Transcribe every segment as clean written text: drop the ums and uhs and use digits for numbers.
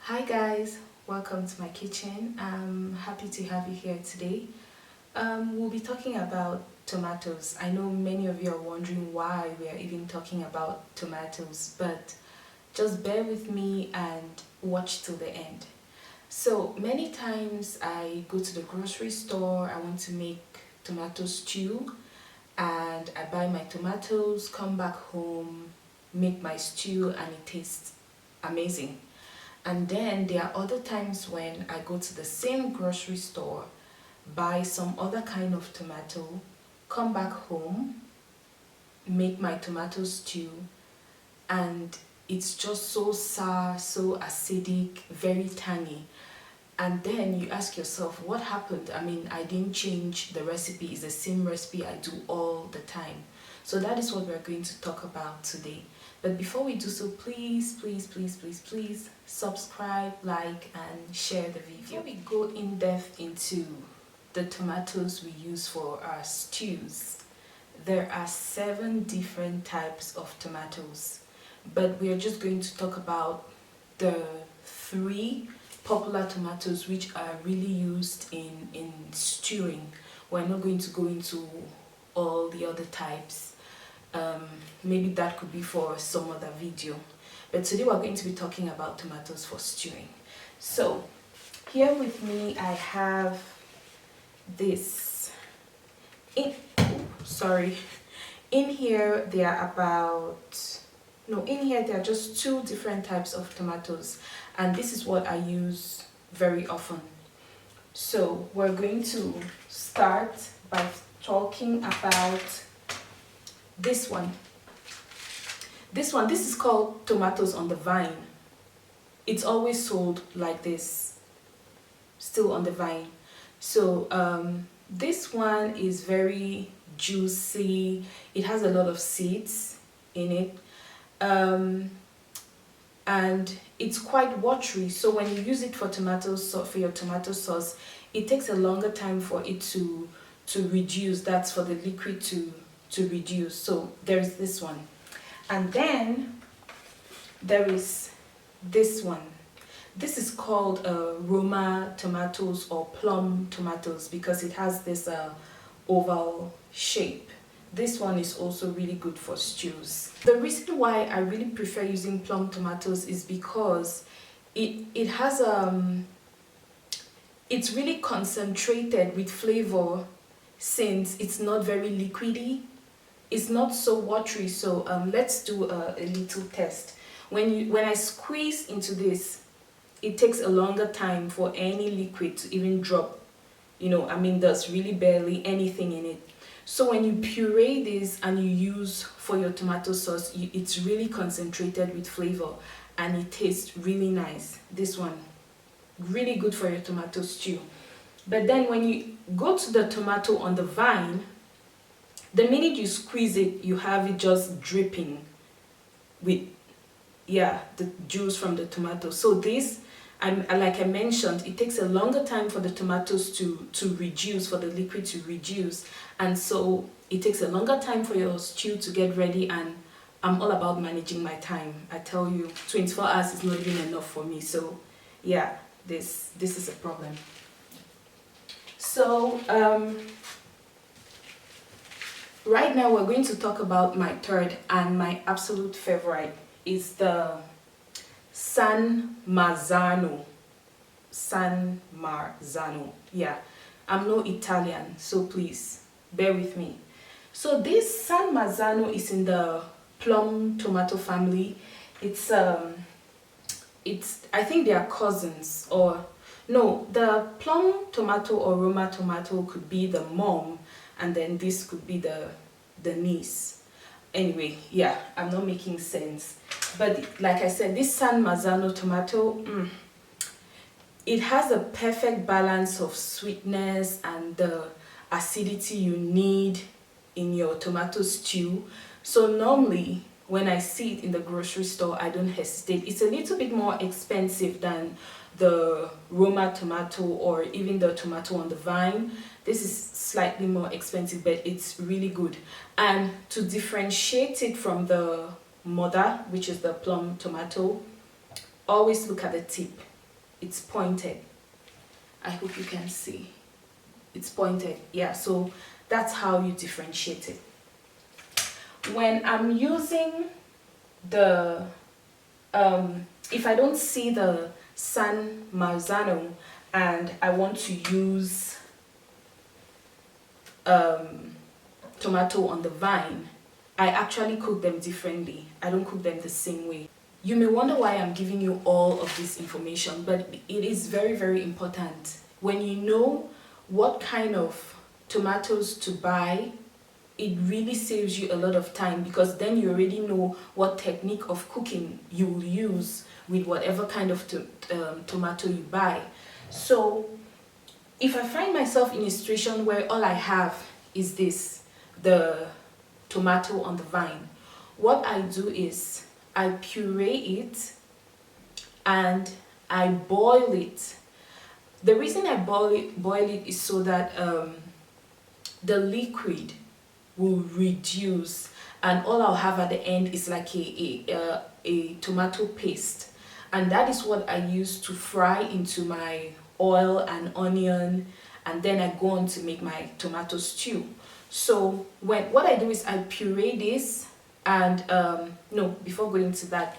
Hi guys, welcome to my kitchen. I'm happy to have you here today. We'll be talking about tomatoes. I know many of you are wondering why we are even talking about tomatoes, but just bear with me and watch till the end. So many times I go to the grocery store, I want to make tomato stew, and I buy my tomatoes, come back home, make my stew, and it tastes amazing. And then there are other times when I go to the same grocery store, buy some other kind of tomato, come back home, make my tomato stew, and it's just so sour, so acidic, very tangy. And then you ask yourself, what happened? I mean, I didn't change the recipe, it's the same recipe I do all the time. So that is what we're going to talk about today. But before we do so, please subscribe, like, and share the video. Before we go in depth into the tomatoes we use for our stews, there are 7 different types of tomatoes, but we are just going to talk about the 3 popular tomatoes which are really used in stewing. We're not going to go into all the other types. Maybe that could be for some other video, but today we're going to be talking about tomatoes for stewing. So here with me I have this in here there are there are just 2 different types of tomatoes, and this is what I use very often. So we're going to start by talking about this one. This is called tomatoes on the vine. It's always sold like this, still on the vine. So this one is very juicy. It has a lot of seeds in it, and it's quite watery. So when you use it for for your tomato sauce, it takes a longer time for it to reduce. That's for the liquid to reduce. So there's this one, and then there is this one. This is called Roma tomatoes or plum tomatoes because it has this oval shape. This one is also really good for stews. The reason why I really prefer using plum tomatoes is because it has it's really concentrated with flavor, since it's not very liquidy. It's not so watery. So let's do a little test. When I squeeze into this, it takes a longer time for any liquid to even drop. There's really barely anything in it. So when you puree this and you use for your tomato sauce, it's really concentrated with flavor and it tastes really nice. This one, really good for your tomato stew. But then when you go to the tomato on the vine, the minute you squeeze it, you have it just dripping with the juice from the tomato. So this, like I mentioned, it takes a longer time for the tomatoes to reduce, for the liquid to reduce, and so it takes a longer time for your stew to get ready. And I'm all about managing my time. I tell you, 24 hours is not even enough for me. So yeah, this is a problem. So right now we're going to talk about my third and my absolute favorite. Is the San Marzano. Yeah, I'm no Italian, so please bear with me. So this San Marzano is in the plum tomato family. It's I think they are cousins, or no, the plum tomato or Roma tomato could be the mom, and then this could be the niece. Anyway, yeah, I'm not making sense. But like I said, this San Marzano tomato, it has a perfect balance of sweetness and the acidity you need in your tomato stew. So normally when I see it in the grocery store, I don't hesitate. It's a little bit more expensive than the Roma tomato or even the tomato on the vine. This is slightly more expensive, but it's really good. And to differentiate it from the mother, which is the plum tomato, always look at the tip. it's pointed. I hope you can see. It's pointed. Yeah, so that's how you differentiate it. When I'm using the if I don't see the San Marzano and I want to use tomato on the vine, I actually cook them differently. I don't cook them the same way. You may wonder why I'm giving you all of this information, but it is very, very important. When you know what kind of tomatoes to buy, it really saves you a lot of time, because then you already know what technique of cooking you will use with whatever kind of tomato you buy. So if I find myself in a situation where all I have is this, the tomato on the vine, what I do is I puree it and I boil it. The reason I boil it is so that the liquid will reduce, and all I'll have at the end is like a tomato paste, and that is what I use to fry into my oil and onion, and then I go on to make my tomato stew. So what I do is I puree this, and no, before going to that,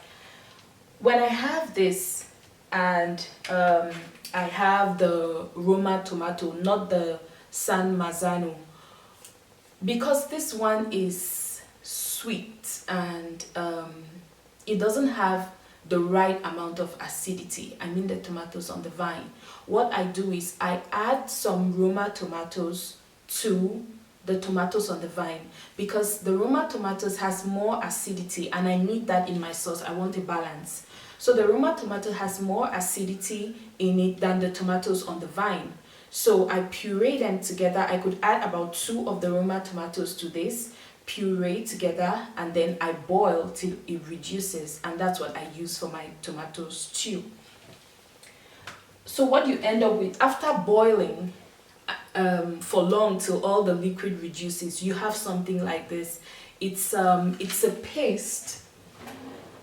when I have this and I have the Roma tomato, not the San Marzano, because this one is sweet and it doesn't have the right amount of acidity, I mean the tomatoes on the vine, what I do is I add some Roma tomatoes to the tomatoes on the vine, because the Roma tomatoes has more acidity and I need that in my sauce. I want a balance. So the Roma tomato has more acidity in it than the tomatoes on the vine. So I puree them together. I could add about 2 of the Roma tomatoes to this, puree together, and then I boil till it reduces, and that's what I use for my tomato stew. So what you end up with after boiling for long till all the liquid reduces, you have something like this. It's a paste,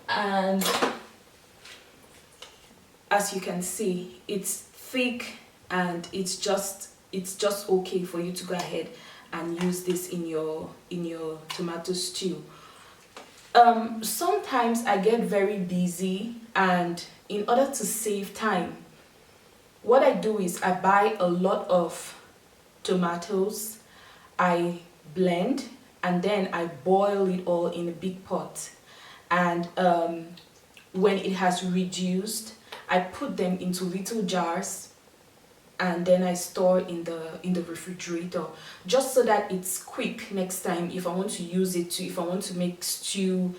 and as you can see, it's thick and it's just okay for you to go ahead and use this in your tomato stew. Sometimes I get very busy, and in order to save time, what I do is I buy a lot of tomatoes, I blend, and then I boil it all in a big pot, and when it has reduced, I put them into little jars, and then I store in the refrigerator, just so that it's quick next time if I want to use it if I want to make stew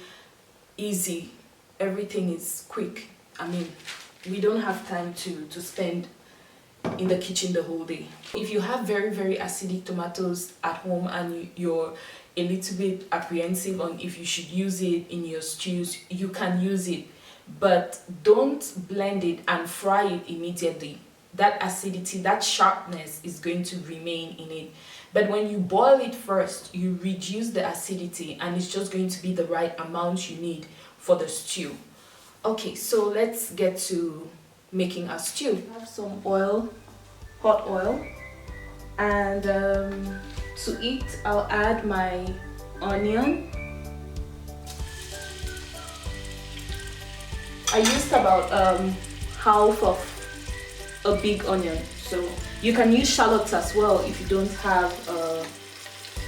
easy. Everything is quick. I mean, we don't have time to spend in the kitchen the whole day. If you have very, very acidic tomatoes at home and you're a little bit apprehensive on if you should use it in your stews, you can use it, but don't blend it and fry it immediately. That acidity, that sharpness is going to remain in it. But when you boil it first, you reduce the acidity, and it's just going to be the right amount you need for the stew. Okay, so let's get to making our stew. I have some oil, hot oil, and to it I'll add my onion. I used about half of a big onion, so you can use shallots as well if you don't have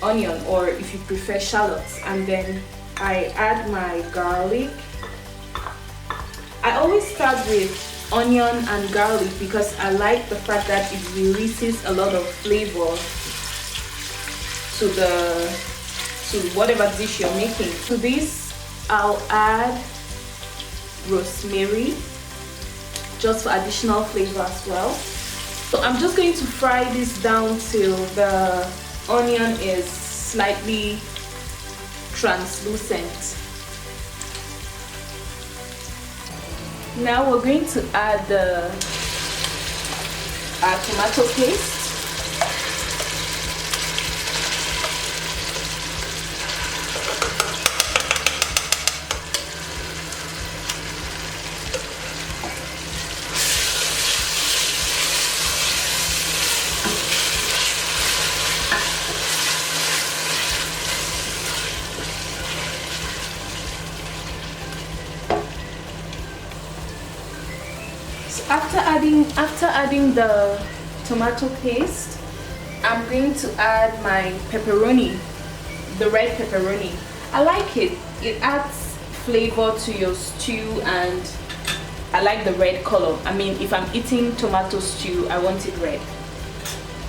onion, or if you prefer shallots. And then I add my garlic. I always start with onion and garlic because I like the fact that it releases a lot of flavor to whatever dish you're making. To this I'll add rosemary, just for additional flavor as well. So I'm just going to fry this down till the onion is slightly translucent. Now we're going to add our tomato paste. So after adding the tomato paste, I'm going to add my pepperoni, the red pepperoni. I like it. It adds flavor to your stew, and I like the red color. I mean, if I'm eating tomato stew, I want it red.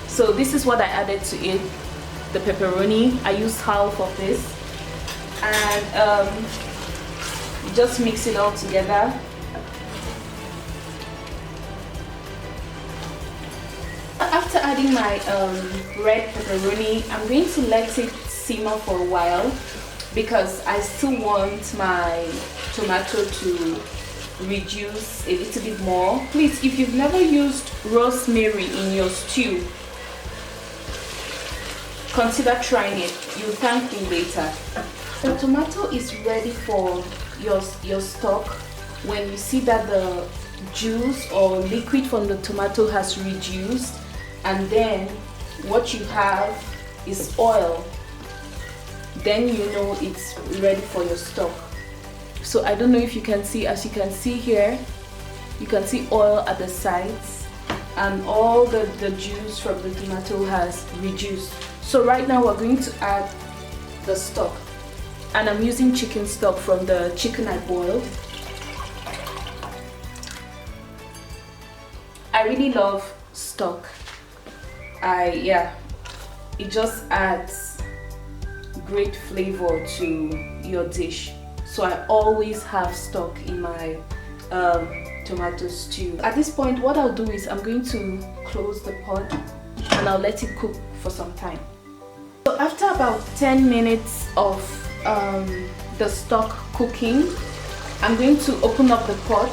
So this is what I added to it, the pepperoni. I used half of this, and just mix it all together. After adding my red pepperoni, I'm going to let it simmer for a while because I still want my tomato to reduce a little bit more. Please, if you've never used rosemary in your stew, consider trying it. You'll thank me later. The tomato is ready for your stock when you see that the juice or liquid from the tomato has reduced, and then what you have is oil. Then you know it's ready for your stock. So I don't know if you can see, as you can see here, you can see oil at the sides, and all the juice from the tomato has reduced. So right now we're going to add the stock, and I'm using chicken stock from the chicken I boiled. I really love stock. It just adds great flavor to your dish. So I always have stock in my tomato stew. At this point, what I'll do is I'm going to close the pot and I'll let it cook for some time. So after about 10 minutes of the stock cooking, I'm going to open up the pot,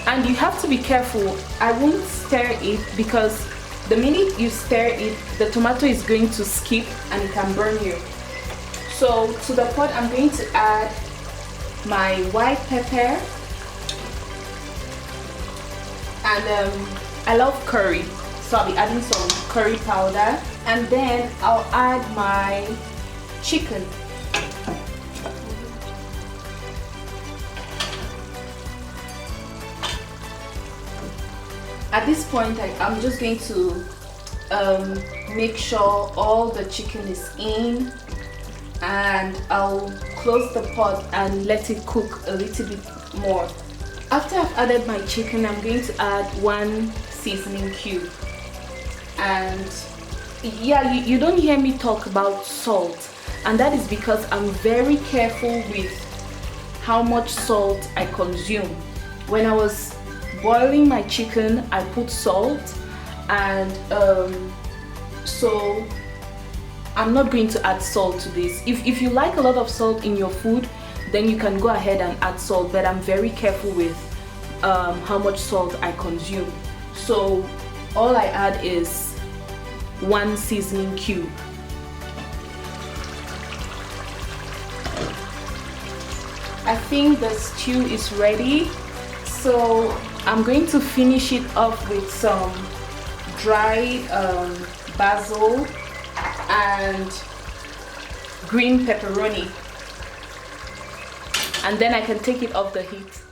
and you have to be careful. I won't stir it because the minute you stir it, the tomato is going to skip and it can burn you. So to the pot, I'm going to add my white pepper, and I love curry, so I'll be adding some curry powder, and then I'll add my chicken. At this point, I'm just going to make sure all the chicken is in, and I'll close the pot and let it cook a little bit more. After I've added my chicken, I'm going to add 1 seasoning cube. And yeah, you don't hear me talk about salt, and that is because I'm very careful with how much salt I consume. When I was boiling my chicken, I put salt, and so I'm not going to add salt to this. If you like a lot of salt in your food, then you can go ahead and add salt, but I'm very careful with how much salt I consume. So all I add is 1 seasoning cube. I think the stew is ready, so I'm going to finish it off with some dried basil and green pepperoni, and then I can take it off the heat.